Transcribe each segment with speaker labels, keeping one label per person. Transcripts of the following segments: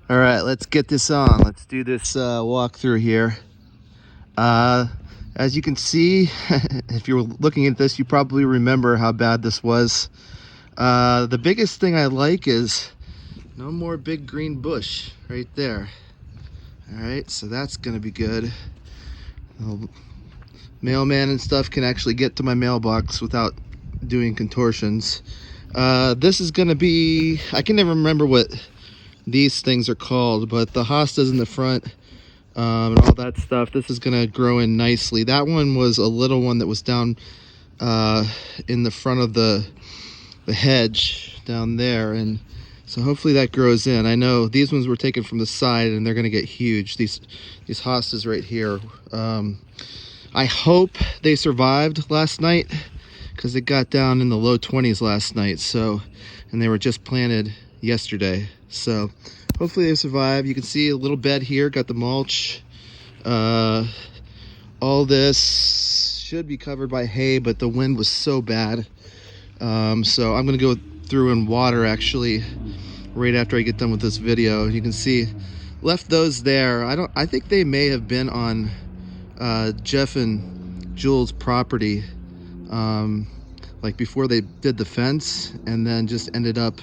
Speaker 1: All right, let's get this on. Let's do this walk through here. As you can see, if you're looking at this, you probably remember how bad this was. The biggest thing I like is no more big green bush right there. All right, so that's gonna be good. The mailman and stuff can actually get to my mailbox without doing contortions. This is gonna be, I can never remember what these things are called, but the hostas in the front and all that stuff, this is gonna grow in nicely. That one was a little one that was down in the front of the hedge down there, and so hopefully that grows in. I know these ones were taken from the side and they're gonna get huge. These hostas right here. I hope they survived last night because it got down in the low 20s last night. So, and they were just planted yesterday. So hopefully they survive. You can see a little bed here, got the mulch. All this should be covered by hay, but the wind was so bad. So I'm gonna go through and water actually right after I get done with this video. You can see, left those there. I think they may have been on Jeff and Jules' property, like before they did the fence, and then just ended up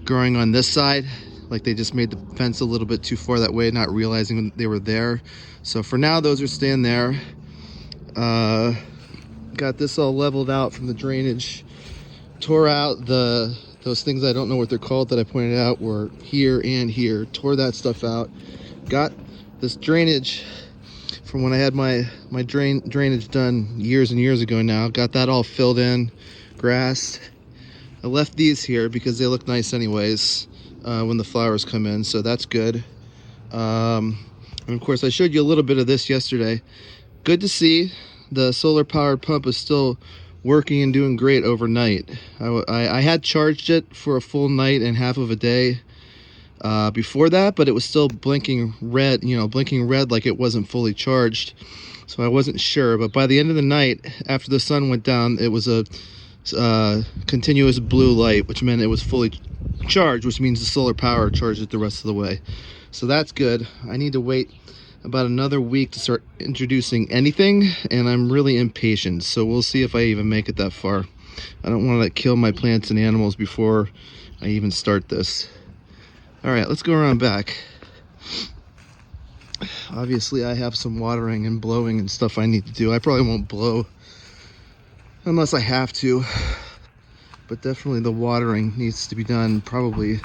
Speaker 1: growing on this side. Like they just made the fence a little bit too far that way, not realizing they were there. So for now, those are staying there. Got this all leveled out from the drainage. Tore out those things, I don't know what they're called, that I pointed out were here and here. Tore that stuff out. Got this drainage from when I had my drainage done years and years ago now. Got that all filled in, grassed. I left these here because they look nice anyways when the flowers come in, so that's good. And of course I showed you a little bit of this yesterday. Good to see the solar powered pump is still working and doing great overnight. I had charged it for a full night and half of a day before that, but it was still blinking red, blinking red like it wasn't fully charged. So I wasn't sure, but by the end of the night, after the sun went down, it was a continuous blue light, which meant it was fully charged, which means the solar power charged it the rest of the way. So that's good. I need to wait about another week to start introducing anything, and I'm really impatient, so we'll see if I even make it that far. I don't want to kill my plants and animals before I even start this. All right, let's go around back. Obviously I have some watering and blowing and stuff I need to do. I probably won't blow unless I have to, but definitely the watering needs to be done probably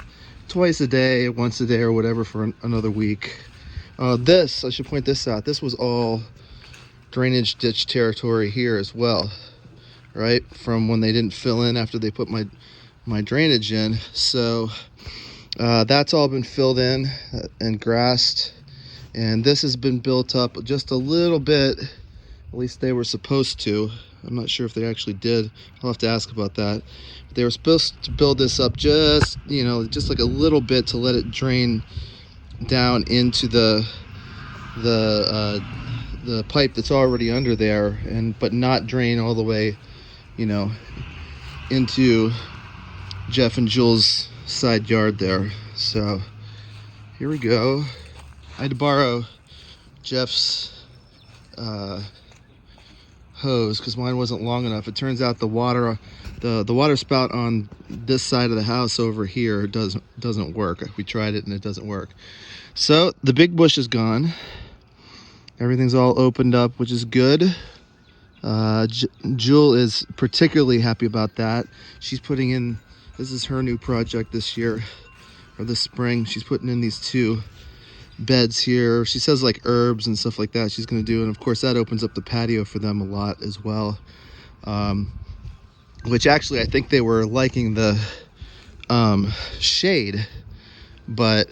Speaker 1: twice a day, once a day, or whatever for another week. This, I should point this out, this was all drainage ditch territory here as well, right? From when they didn't fill in after they put my drainage in. So that's all been filled in and grassed. And this has been built up just a little bit, at least they were supposed to. I'm not sure if they actually did. I'll have to ask about that. But they were supposed to build this up just, just like a little bit to let it drain down into the pipe that's already under there, but not drain all the way, into Jeff and Jules' side yard there. So here we go. I had to borrow Jeff's hose because mine wasn't long enough. It turns out the water spout on this side of the house over here doesn't work. We tried it and it doesn't work. So the big bush is gone. Everything's all opened up, which is good. Jewel is particularly happy about that. She's putting in, this is her new project this year, or this spring. She's putting in these 2 beds here. She says like herbs and stuff like that she's going to do, and of course that opens up the patio for them a lot as well. Which actually I think they were liking the shade, but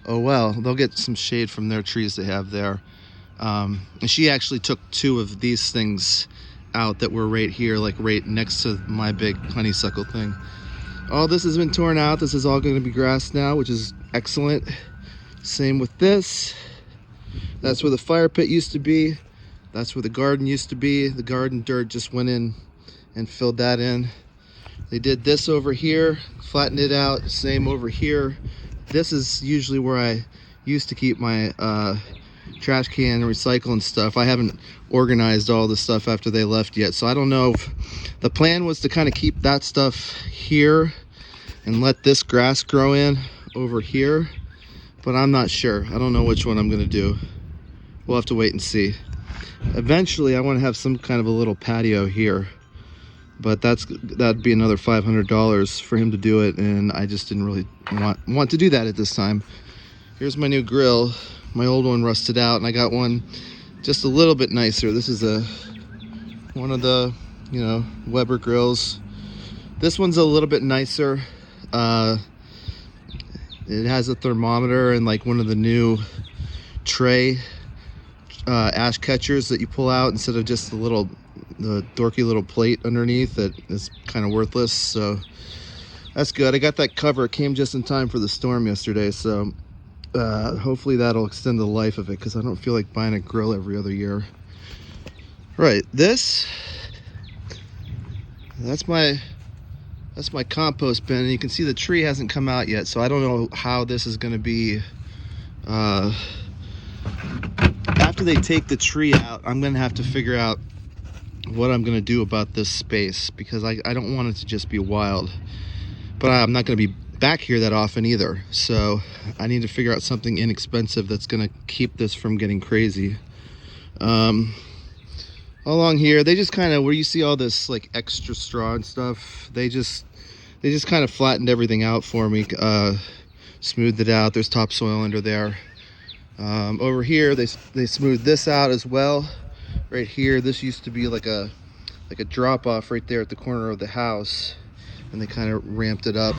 Speaker 1: oh well, they'll get some shade from their trees they have there. And she actually took 2 of these things out that were right here, like right next to my big honeysuckle thing. All this has been torn out. This is all going to be grass now, which is excellent. Same with this. That's where the fire pit used to be. That's where the garden used to be. The garden dirt just went in and filled that in. They did this over here, flattened it out. Same over here. this is usually where I used to keep my trash can and recycling stuff. I haven't organized all the stuff after they left yet, so I don't know if the plan was to kind of keep that stuff here and let this grass grow in over here, but I'm not sure. I don't know which one I'm gonna do. We'll have to wait and see. Eventually I want to have some kind of a little patio here, but that'd be another $500 for him to do it, and I just didn't really want to do that at this time. Here's my new grill. My old one rusted out, and I got one just a little bit nicer. This is one of the, you know, Weber grills. This one's a little bit nicer. It has a thermometer and like one of the new tray ash catchers that you pull out instead of just the dorky little plate underneath that is kind of worthless. So that's good. I got that cover. It came just in time for the storm yesterday, so hopefully that'll extend the life of it, because I don't feel like buying a grill every other year. Right, that's my compost bin, and you can see the tree hasn't come out yet, so I don't know how this is going to be. After they take the tree out, I'm going to have to figure out what I'm going to do about this space, because I don't want it to just be wild, but I'm not going to be back here that often either, so I need to figure out something inexpensive that's going to keep this from getting crazy. Along here, they just kind of, where you see all this like extra straw and stuff, they just kind of flattened everything out for me, smoothed it out. There's topsoil under there. Over here they smoothed this out as well. Right here, this used to be like a drop off right there at the corner of the house, and they kind of ramped it up.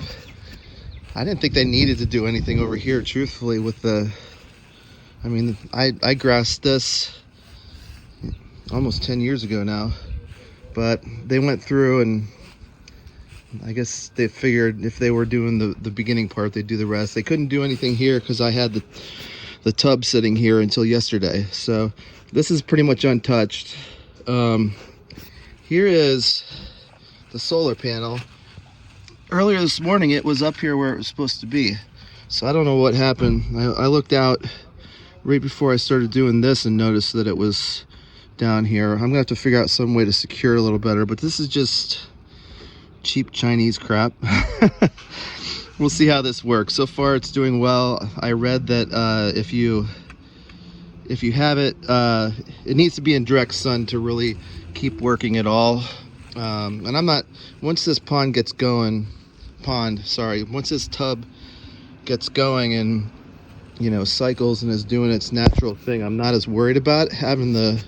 Speaker 1: I didn't think they needed to do anything over here, truthfully, with I mean, I grassed this almost 10 years ago now, but they went through, and I guess they figured if they were doing the beginning part, they'd do the rest. They couldn't do anything here because I had the tub sitting here until yesterday, so this is pretty much untouched. Here is the solar panel. Earlier this morning it was up here where it was supposed to be, so I don't know what happened. I looked out right before I started doing this and noticed that it was down here. I'm gonna have to figure out some way to secure it a little better, but this is just cheap Chinese crap. We'll see how this works. So far it's doing well. I read that if you have it, it needs to be in direct sun to really keep working at all. And I'm not, once this once this tub gets going and, you know, cycles and is doing its natural thing, I'm not as worried about having the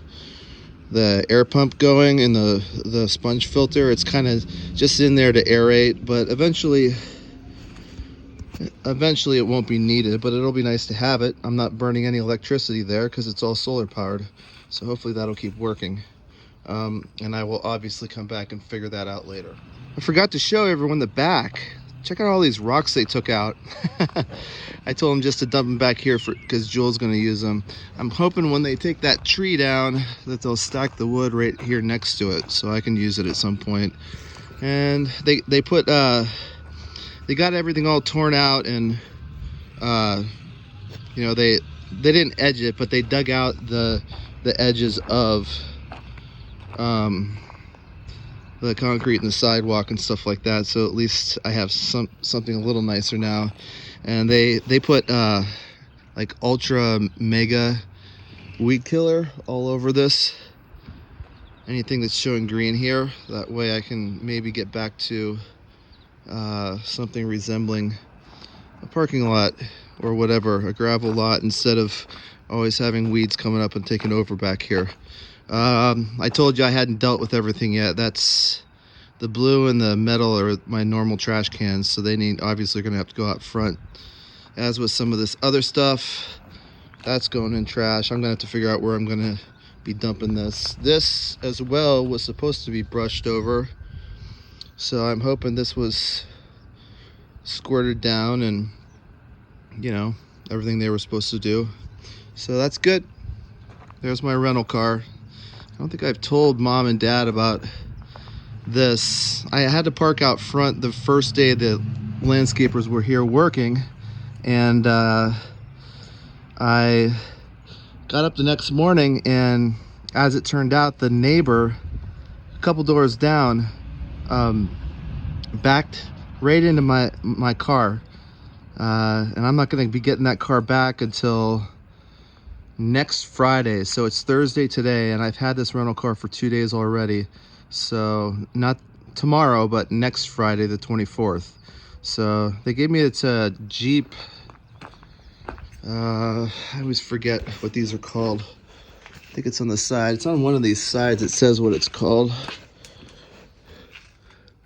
Speaker 1: air pump going and the sponge filter. It's kind of just in there to aerate, but eventually it won't be needed, but it'll be nice to have it. I'm not burning any electricity there because it's all solar powered, so hopefully that'll keep working. And I will obviously come back and figure that out later. I forgot to show everyone the back. Check out all these rocks they took out. I told them just to dump them back here because Jules going to use them. I'm hoping when they take that tree down that they'll stack the wood right here next to it so I can use it at some point. And they put they got everything all torn out, and you know, they didn't edge it, but they dug out the edges of the concrete and the sidewalk and stuff like that, so at least I have something a little nicer now. And they put like ultra mega weed killer all over this, anything that's showing green here. That way I can maybe get back to something resembling a parking lot or whatever, a gravel lot, instead of always having weeds coming up and taking over back here. I told you I hadn't dealt with everything yet. That's the blue and the metal are my normal trash cans, so they obviously are going to have to go out front. As with some of this other stuff, that's going in trash. I'm going to have to figure out where I'm going to be dumping this. This as well was supposed to be brushed over, so I'm hoping this was squirted down and, you know, everything they were supposed to do. So that's good. There's my rental car. I don't think I've told Mom and Dad about this. I had to park out front the first day the landscapers were here working, And I got up the next morning, and as it turned out, the neighbor a couple doors down backed right into my car, and I'm not going to be getting that car back until next Friday. So it's Thursday today, and I've had this rental car for 2 days already. So not tomorrow, but next Friday, the 24th. So they gave me, it's a Jeep. I always forget what these are called. I think it's on the side. It's on one of these sides. It says what it's called,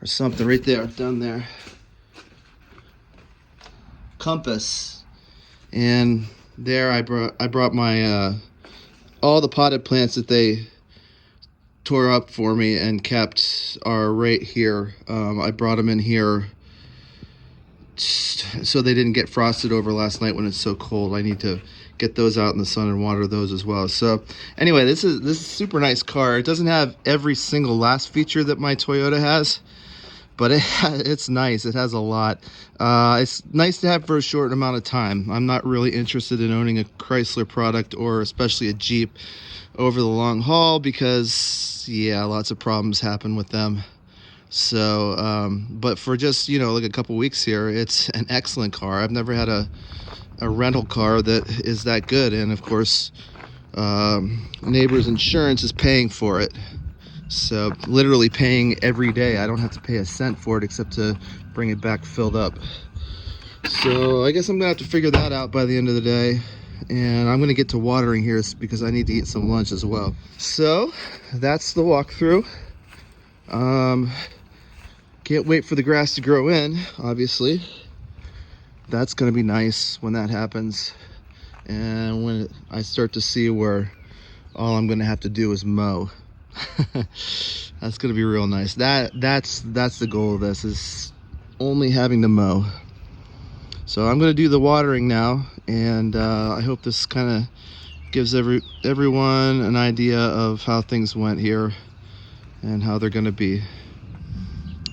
Speaker 1: or something right there, down there. Compass. And there I brought my all the potted plants that they tore up for me and kept are right here. I brought them in here so they didn't get frosted over last night when it's so cold. I need to get those out in the sun and water those as well. So anyway, this is a super nice car. It doesn't have every single last feature that my Toyota has, but it's nice. It has a lot. It's nice to have for a short amount of time. I'm not really interested in owning a Chrysler product, or especially a Jeep, over the long haul, because yeah, lots of problems happen with them. So but for just, you know, like a couple weeks here, it's an excellent car. I've never had a rental car that is that good. And of course, Neighbor's insurance is paying for it. So literally paying every day. I don't have to pay a cent for it except to bring it back filled up. So I guess I'm gonna have to figure that out by the end of the day. And I'm gonna get to watering here because I need to eat some lunch as well. So that's the walkthrough. Can't wait for the grass to grow in, obviously. That's gonna be nice when that happens. And when I start to see where all I'm gonna have to do is mow. That's gonna be real nice. That's the goal of this, is only having to mow. So I'm gonna do the watering now, and I hope this kind of gives everyone an idea of how things went here and how they're gonna be.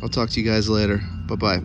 Speaker 1: I'll talk to you guys later. Bye-bye.